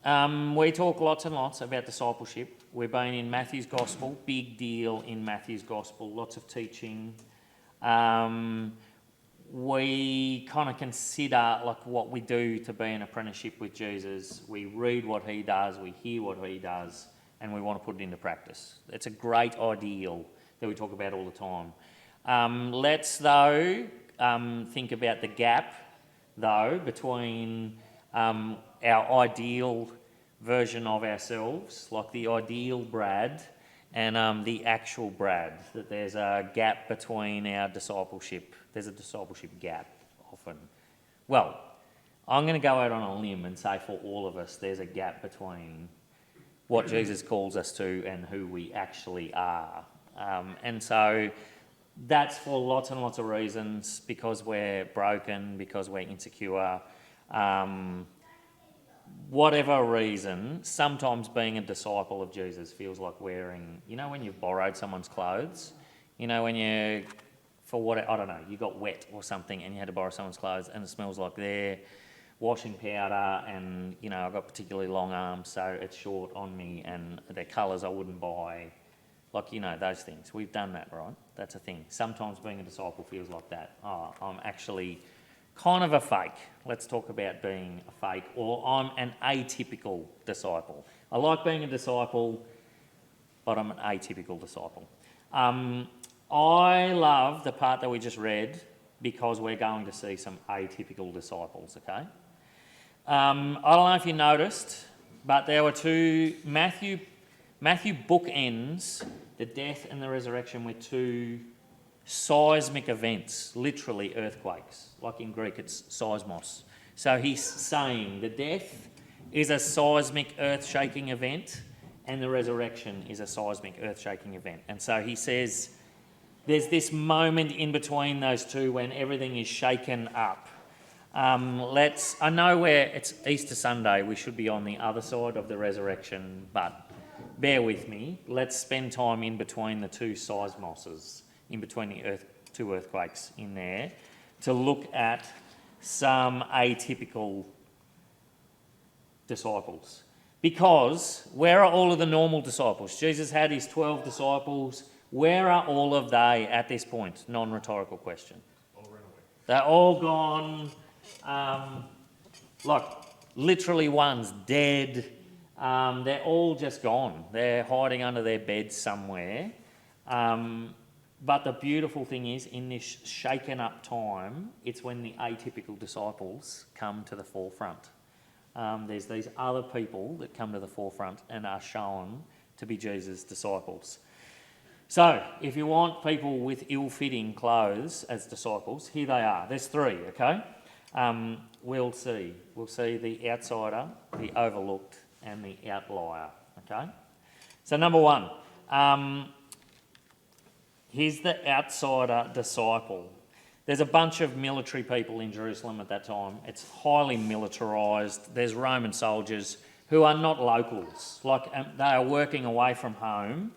We talk lots and lots about discipleship. We've been in Matthew's Gospel, big deal in Matthew's Gospel, lots of teaching. We kind of consider like what we do to be in apprenticeship with Jesus. We read what he does, we hear what he does, and we want to put it into practice. It's a great ideal that we talk about all the time. Let's, though, think about the gap, though, between our ideal version of ourselves, like the ideal Brad, and the actual Brad, that there's a gap between our discipleship. There's a discipleship gap often. Well, I'm going to go out on a limb and say for all of us, there's a gap between what Jesus calls us to and who we actually are. And so that's for lots and lots of reasons, because we're broken, because we're insecure. Whatever reason, sometimes being a disciple of Jesus feels like wearing, you know, when you've borrowed someone's clothes, you know, when you, for what, I don't know, you got wet or something and you had to borrow someone's clothes and it smells like their washing powder, and, you know, I've got particularly long arms, so it's short on me, and they're colours I wouldn't buy, like, you know, those things. We've done that, right? That's a thing. Sometimes being a disciple feels like that. Oh, I'm actually kind of a fake. Let's talk about being a fake, or I'm an atypical disciple. I like being a disciple, but I'm an atypical disciple. I love the part that we just read, because we're going to see some atypical disciples, okay? I don't know if you noticed, but there were two, Matthew bookends the death and the resurrection with two seismic events, literally earthquakes. Like in Greek, it's seismos. So he's saying the death is a seismic earth-shaking event, and the resurrection is a seismic earth-shaking event. And so he says there's this moment in between those two when everything is shaken up. I know where it's Easter Sunday, we should be on the other side of the resurrection, but bear with me. Let's spend time in between the two seismoses, in between the two earthquakes in there, to look at some atypical disciples. Because where are all of the normal disciples? Jesus had his 12 disciples. Where are all of they at this point? Non-rhetorical question. All ran away. They're all gone. Like, literally one's dead. They're all just gone. They're hiding under their beds somewhere. But the beautiful thing is, in this shaken up time, it's when the atypical disciples come to the forefront. There's these other people that come to the forefront and are shown to be Jesus' disciples. So, if you want people with ill-fitting clothes as disciples, here they are. There's three, okay? We'll see. We'll see the outsider, the overlooked, and the outlier, okay? So, number one, here's the outsider disciple. There's a bunch of military people in Jerusalem at that time. It's highly militarised. There's Roman soldiers who are not locals. Like, they are working away from home.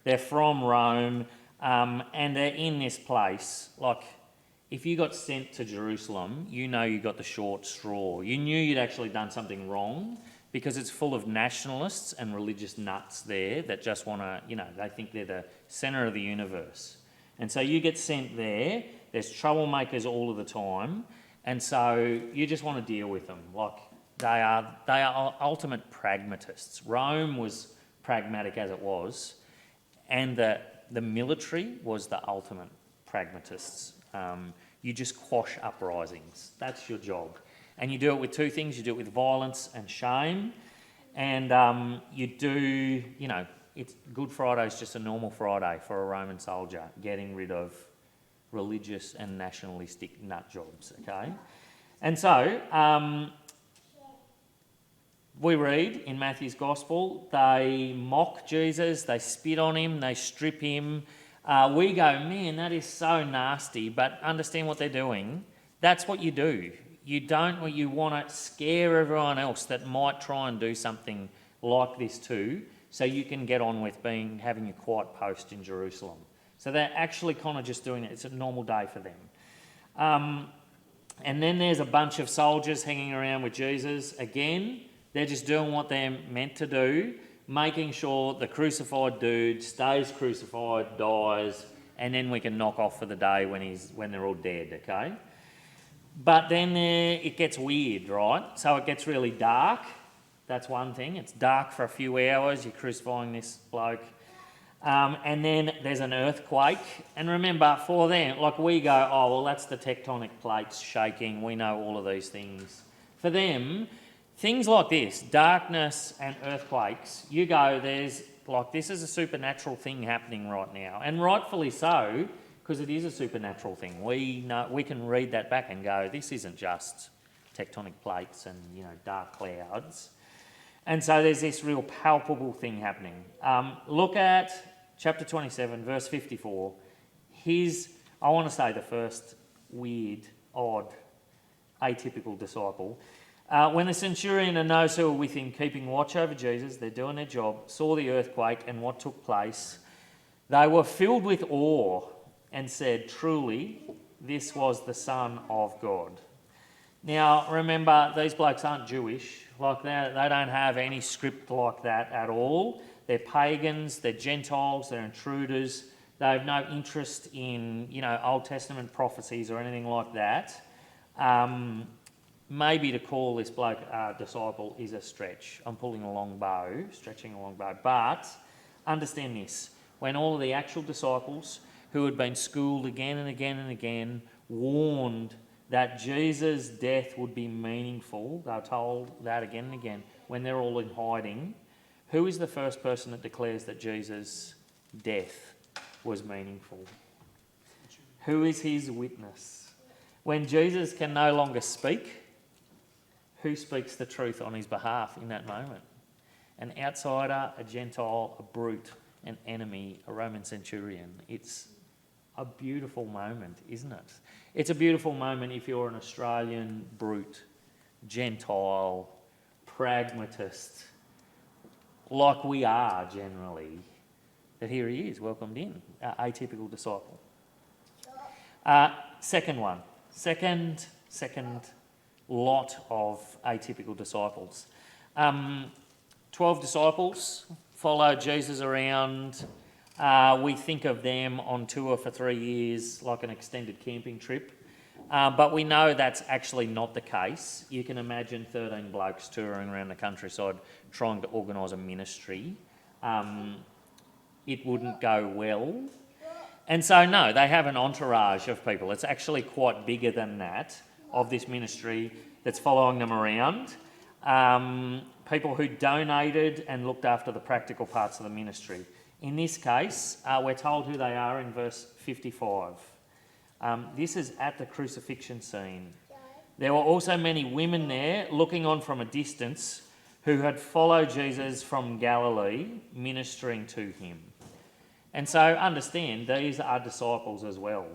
They're from Rome, and they're in this place. Like, if you got sent to Jerusalem, you know you got the short straw. You knew you'd actually done something wrong, because it's full of nationalists and religious nuts there that just want to, you know, they think they're the centre of the universe. And so you get sent there. There's troublemakers all of the time, and so you just want to deal with them. Like, they are ultimate pragmatists. Rome was pragmatic as it was, and the military was the ultimate pragmatists. You just quash uprisings. That's your job. And you do it with two things. You do it with violence and shame. And you do, you know, Good Friday's just a normal Friday for a Roman soldier, getting rid of religious and nationalistic nut jobs, okay? And so, we read in Matthew's Gospel, they mock Jesus, they spit on him, they strip him. We go, man, that is so nasty, but understand what they're doing. That's what you do. You want to scare everyone else that might try and do something like this too, so you can get on with having a quiet post in Jerusalem. So they're actually kind of just doing it. It's a normal day for them. And then there's a bunch of soldiers hanging around with Jesus. Again, They're just doing what they're meant to do, making sure the crucified dude stays crucified, dies, and then we can knock off for the day when they're all dead, okay? But then it gets weird, right? So it gets really dark. That's one thing. It's dark for a few hours. You're crucifying this bloke. And then there's an earthquake. And remember, for them, like we go, oh, well, that's the tectonic plates shaking. We know all of these things. For them, things like this, darkness and earthquakes, you go, there's like, this is a supernatural thing happening right now. And rightfully so, because it is a supernatural thing. We can read that back and go, this isn't just tectonic plates and, dark clouds. And so there's this real palpable thing happening. Look at chapter 27, verse 54. I want to say the first weird, odd, atypical disciple. When the centurion and those who were with him, keeping watch over Jesus, they're doing their job, saw the earthquake and what took place, they were filled with awe and said, truly, this was the Son of God. Now, remember, these blokes aren't Jewish. Like they don't have any script like that at all. They're pagans, they're Gentiles, they're intruders. They have no interest in, Old Testament prophecies or anything like that. Maybe to call this bloke a disciple is a stretch. I'm stretching a long bow. But understand this, when all of the actual disciples who had been schooled again and again and again, warned that Jesus' death would be meaningful, they were told that again and again, when they're all in hiding, who is the first person that declares that Jesus' death was meaningful? Who is his witness? When Jesus can no longer speak, who speaks the truth on his behalf in that moment? An outsider, a Gentile, a brute, an enemy, a Roman centurion. It's a beautiful moment, isn't it? It's a beautiful moment if you're an Australian brute, Gentile, pragmatist, like we are generally, that here he is, welcomed in, atypical disciple. Second lot of atypical disciples. 12 disciples followed Jesus around. We think of them on tour for 3 years, like an extended camping trip. But we know that's actually not the case. You can imagine 13 blokes touring around the countryside trying to organise a ministry. It wouldn't go well. And so, no, they have an entourage of people. It's actually quite bigger than that, of this ministry that's following them around. People who donated and looked after the practical parts of the ministry. In this case, we're told who they are in verse 55. This is at the crucifixion scene. There were also many women there, looking on from a distance, who had followed Jesus from Galilee, ministering to him. And so understand, these are disciples as well.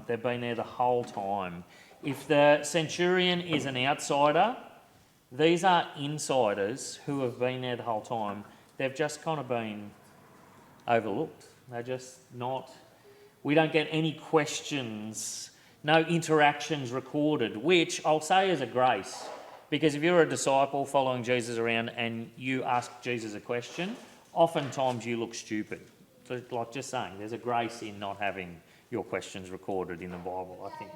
They've been there the whole time. If the centurion is an outsider, these are insiders who have been there the whole time. They've just kind of been overlooked. They're just not... We don't get any questions, no interactions recorded, which I'll say is a grace. Because if you're a disciple following Jesus around and you ask Jesus a question, oftentimes you look stupid. So, like just saying, there's a grace in not having your questions recorded in the Bible, I think.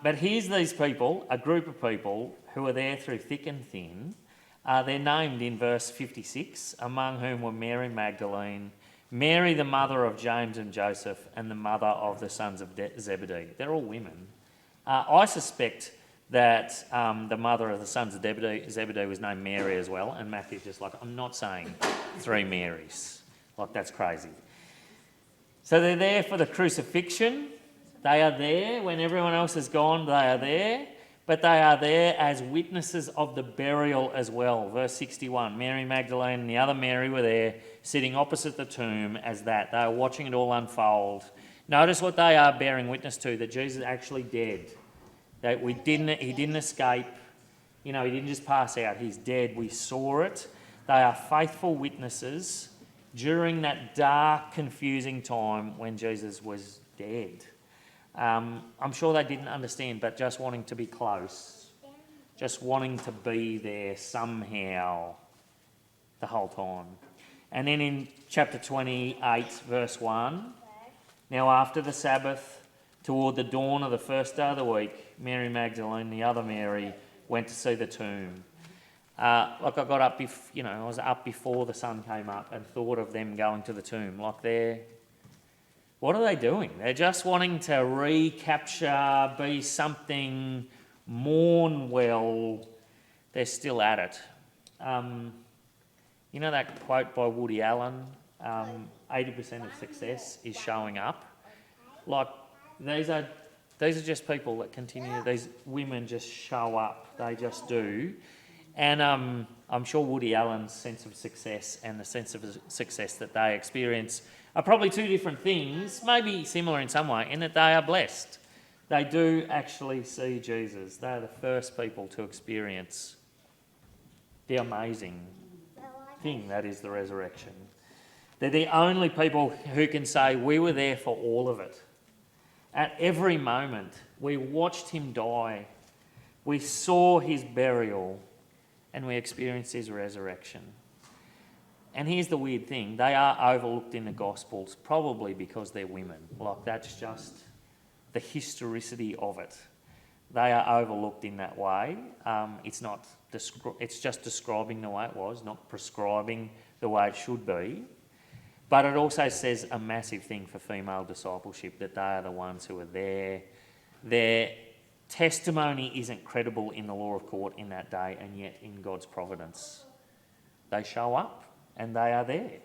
But here's these people, a group of people who are there through thick and thin. They're named in verse 56, among whom were Mary Magdalene, Mary the mother of James and Joseph, and the mother of the sons of Zebedee. They're all women. I suspect that the mother of the sons of Zebedee was named Mary as well, and Matthew's just like, I'm not saying 3 Marys. Like, that's crazy. So they're there for the crucifixion. They are there when everyone else is gone. They are there. But they are there as witnesses of the burial as well. Verse 61, Mary Magdalene and the other Mary were there, sitting opposite the tomb as that. They are watching it all unfold. Notice what they are bearing witness to, that Jesus is actually dead. That he didn't escape. He didn't just pass out. He's dead. We saw it. They are faithful witnesses during that dark, confusing time when Jesus was dead. I'm sure they didn't understand, but just wanting to be close just wanting to be there somehow the whole time. And then in chapter 28, verse 1, now after the Sabbath, toward the dawn of the first day of the week, Mary Magdalene, the other Mary, went to see the tomb. I got up, I was up before the sun came up and thought of them going to the tomb. What are they doing? They're just wanting to recapture, be something, mourn well. They're still at it. You know that quote by Woody Allen, 80% of success is showing up? These are just people that continue, these women just show up, they just do. And I'm sure Woody Allen's sense of success and the sense of success that they experience are probably two different things, maybe similar in some way, in that they are blessed. They do actually see Jesus. They are the first people to experience the amazing thing that is the resurrection. They're the only people who can say, we were there for all of it. At every moment, we watched him die, we saw his burial, and we experienced his resurrection. And here's the weird thing, they are overlooked in the Gospels, probably because they're women. That's just the historicity of it. They are overlooked in that way. It's just describing the way it was, not prescribing the way it should be. But it also says a massive thing for female discipleship, that they are the ones who are there. Their testimony isn't credible in the law of court in that day, and yet in God's providence, they show up and they are there.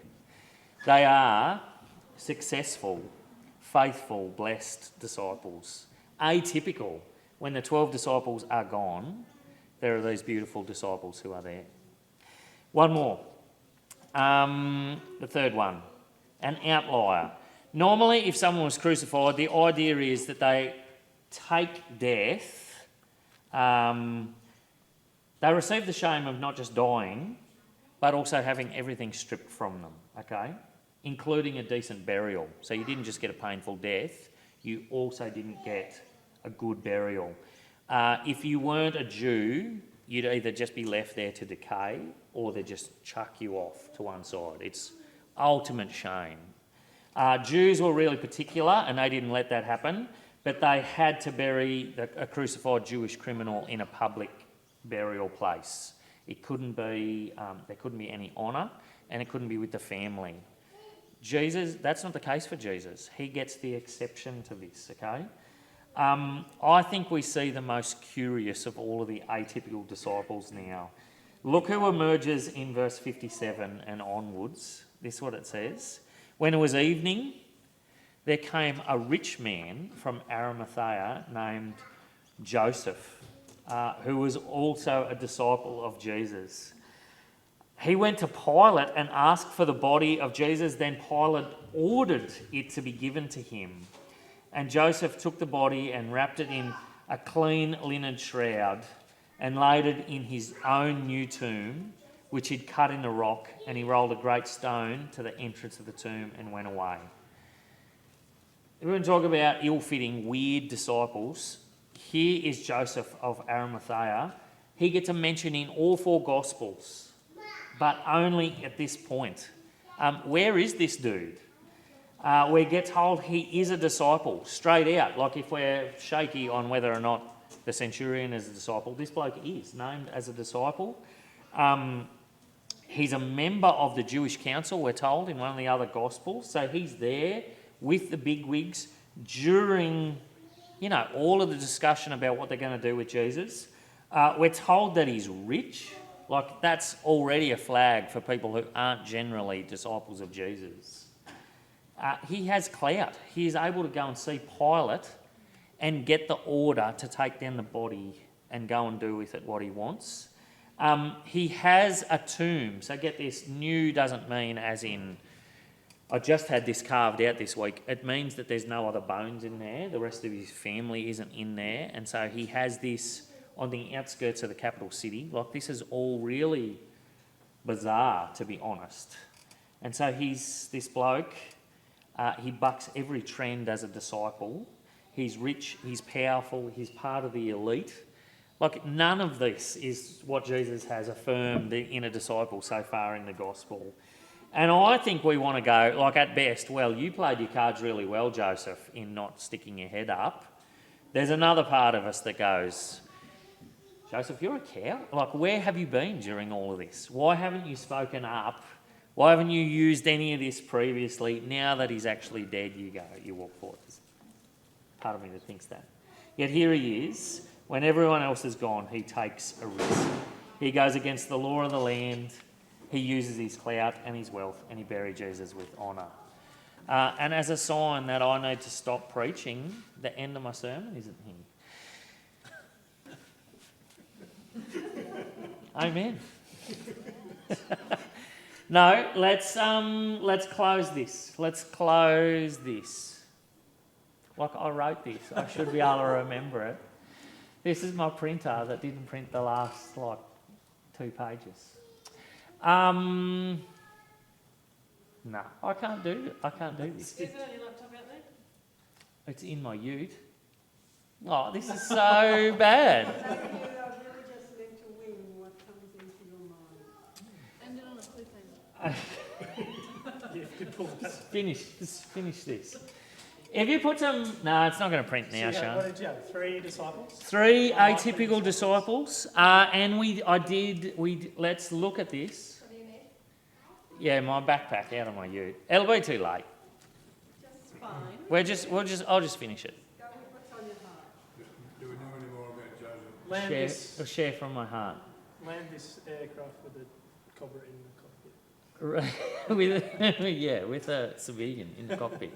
They are successful, faithful, blessed disciples. Atypical. When the 12 disciples are gone, there are these beautiful disciples who are there. One more. The third one. An outlier. Normally, if someone was crucified, the idea is that they take death. They receive the shame of not just dying, but also having everything stripped from them, okay? Including a decent burial. So you didn't just get a painful death, you also didn't get a good burial. If you weren't a Jew, you'd either just be left there to decay or they'd just chuck you off to one side. It's ultimate shame. Jews were really particular and they didn't let that happen, but they had to bury a crucified Jewish criminal in a public burial place. It couldn't be, there couldn't be any honour, and it couldn't be with the family. Jesus, that's not the case for Jesus. He gets the exception to this, okay? I think we see the most curious of all of the atypical disciples now. Look who emerges in verse 57 and onwards. This is what it says. When it was evening, there came a rich man from Arimathea named Joseph, who was also a disciple of Jesus. He went to Pilate and asked for the body of Jesus. Then Pilate ordered it to be given to him. And Joseph took the body and wrapped it in a clean linen shroud and laid it in his own new tomb, which he'd cut in the rock, and he rolled a great stone to the entrance of the tomb and went away. If we're going to talk about ill-fitting, weird disciples, here is Joseph of Arimathea. He gets a mention in all four Gospels, but only at this point. Where is this dude? We get told he is a disciple, straight out. Like if we're shaky on whether or not the centurion is a disciple, this bloke is named as a disciple. He's a member of the Jewish council, we're told, in one of the other Gospels. So he's there with the bigwigs during, all of the discussion about what they're going to do with Jesus. We're told that he's rich. Like, that's already a flag for people who aren't generally disciples of Jesus. He has clout. He is able to go and see Pilate and get the order to take down the body and go and do with it what he wants. He has a tomb. So get this, new doesn't mean as in, I just had this carved out this week. It means that there's no other bones in there. The rest of his family isn't in there. And so he has this on the outskirts of the capital city. Like, this is all really bizarre, to be honest. And so he's this bloke. He bucks every trend as a disciple. He's rich, he's powerful, he's part of the elite. Like, none of this is what Jesus has affirmed in a disciple so far in the gospel. And I think we want to go, like, at best, well, you played your cards really well, Joseph, in not sticking your head up. There's another part of us that goes, Joseph, you're a cow. Like, where have you been during all of this? Why haven't you spoken up? Why haven't you used any of this previously? Now that he's actually dead, you walk forward. There's part of me that thinks that. Yet here he is. When everyone else is gone, he takes a risk. He goes against the law of the land. He uses his clout and his wealth, and he buries Jesus with honour. And as a sign that I need to stop preaching, the end of my sermon isn't here. Amen. No, let's close this. Let's close this. Like, I wrote this. I should be able to remember it. This is my printer that didn't print the last, 2 pages. No, I can't do this. Is it on your laptop out there? It's in my ute. Oh, this is so bad. You are really just meant to wing what comes into your mind. End it on a cliffhanger. Just finish this. If you put some... No, it's not going to print now, Sean. What did you have? 3 disciples? 3 atypical disciples. And let's look at this. What do you need? Yeah, my backpack out of my ute. It'll be too late. Just fine. I'll just finish it. Go with what's on your heart. Do we know any more about Joseph? Land Share from my heart. this aircraft with a cobra in the cockpit. with a civilian in the cockpit.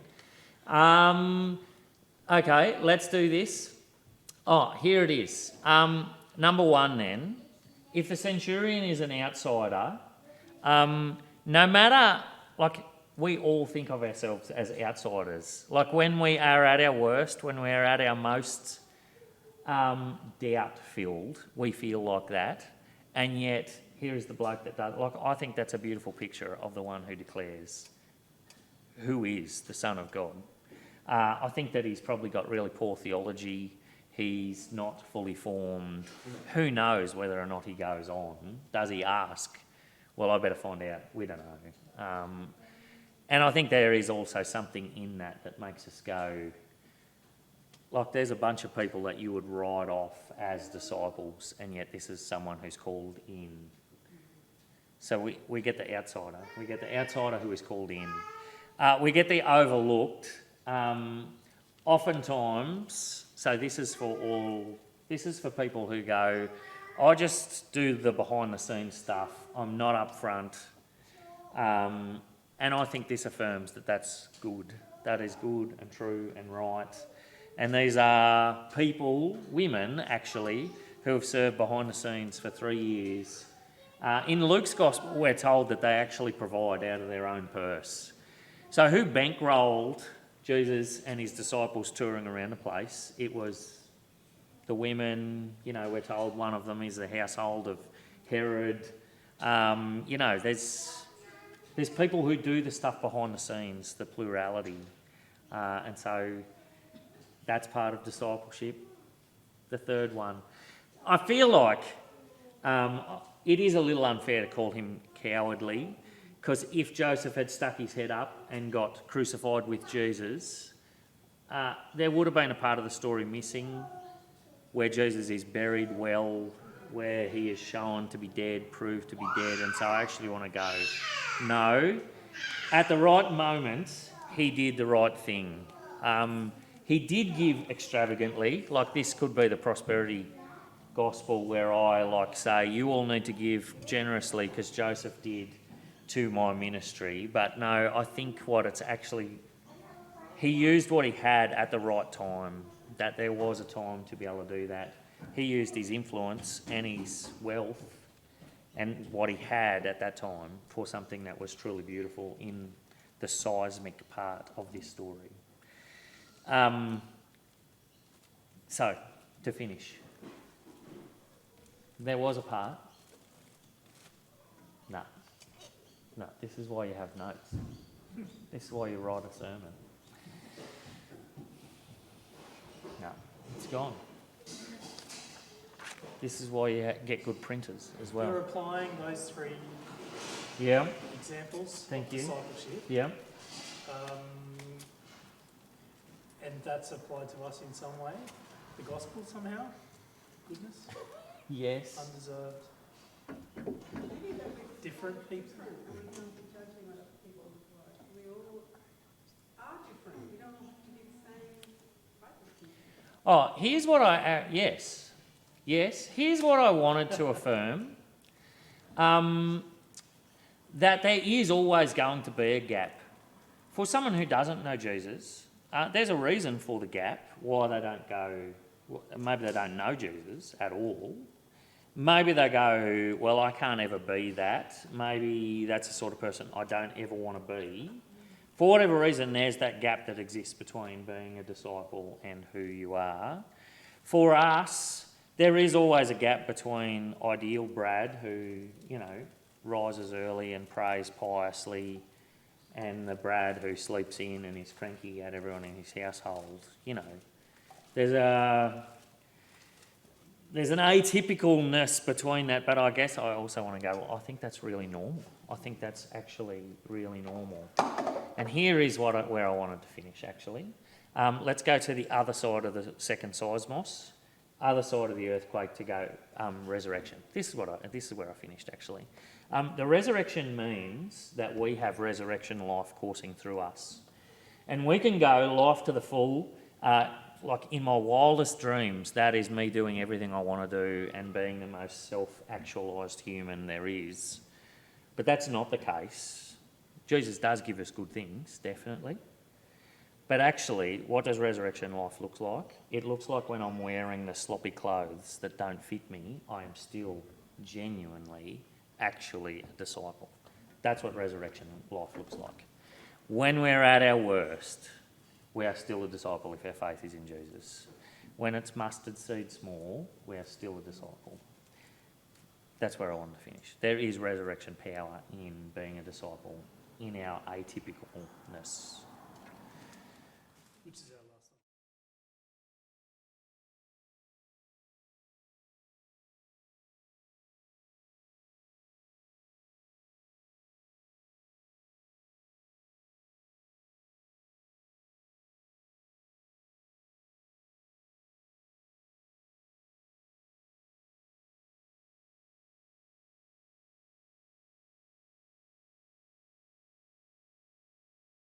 Okay, let's do this. Oh, here it is. Number 1 then. If the centurion is an outsider, no matter, we all think of ourselves as outsiders. Like, when we are at our worst, when we are at our most doubt-filled, we feel like that. And yet, here is the bloke that does. I think that's a beautiful picture of the one who declares who is the Son of God. I think that he's probably got really poor theology. He's not fully formed. Who knows whether or not he goes on? Does he ask? Well, I better find out. We don't know. And I think there is also something in that makes us go, there's a bunch of people that you would write off as disciples, and yet this is someone who's called in. So we get the outsider. We get the outsider who is called in. We get the overlooked. Oftentimes, so this is for people who go, I just do the behind the scenes stuff. I'm not up front. And I think this affirms that that's good. That is good and true and right. And these are people, women actually, who have served behind the scenes for 3 years. In Luke's Gospel, we're told that they actually provide out of their own purse. So who bankrolled Jesus and his disciples touring around the place? It was the women. We're told one of them is the household of Herod. There's people who do the stuff behind the scenes, the plurality. And so that's part of discipleship. The third one. I feel like it is a little unfair to call him cowardly, because if Joseph had stuck his head up and got crucified with Jesus, there would have been a part of the story missing where Jesus is buried well, where he is shown to be dead, proved to be dead. And so I actually want to go, no, at the right moment, he did the right thing. He did give extravagantly, this could be the prosperity gospel where I say, you all need to give generously because Joseph did to my ministry. But no, I think he used what he had at the right time, that there was a time to be able to do that. He used his influence and his wealth and what he had at that time for something that was truly beautiful in the seismic part of this story. So, to finish, there was a part. No, this is why you have notes. This is why you write a sermon. No, it's gone. This is why you get good printers as We're well. applying those three Yeah, examples Thank of you. discipleship, yeah. and that's applied to us in some way. The gospel somehow, goodness, Yes. undeserved, Maybe that we're different people. different and we can't be judging what other people look like. We all are different. We don't all have to be the same type of people. Oh, here's what yes. Here's what I wanted to affirm. That there is always going to be a gap. For someone who doesn't know Jesus, there's a reason for the gap, why they don't go, maybe they don't know Jesus at all. Maybe they go, well, I can't ever be that. Maybe that's the sort of person I don't ever want to be. For whatever reason, there's that gap that exists between being a disciple and who you are. For us, there is always a gap between ideal Brad, who, rises early and prays piously, and the Brad who sleeps in and is cranky at everyone in his household. There's an atypicalness between that, but I guess I also want to go, well, I think that's really normal. I think that's actually really normal. And here is where I wanted to finish, actually. Let's go to the other side of the second seismos, other side of the earthquake to go resurrection. This is where I finished, actually. The resurrection means that we have resurrection life coursing through us. And we can go life to the full, like in my wildest dreams, that is me doing everything I want to do and being the most self-actualised human there is. But that's not the case. Jesus does give us good things, definitely. But actually, what does resurrection life look like? It looks like when I'm wearing the sloppy clothes that don't fit me, I am still genuinely, actually a disciple. That's what resurrection life looks like. When we're at our worst, we are still a disciple if our faith is in Jesus. When it's mustard seed small, we are still a disciple. That's where I wanted to finish. There is resurrection power in being a disciple, in our atypicalness. Which is our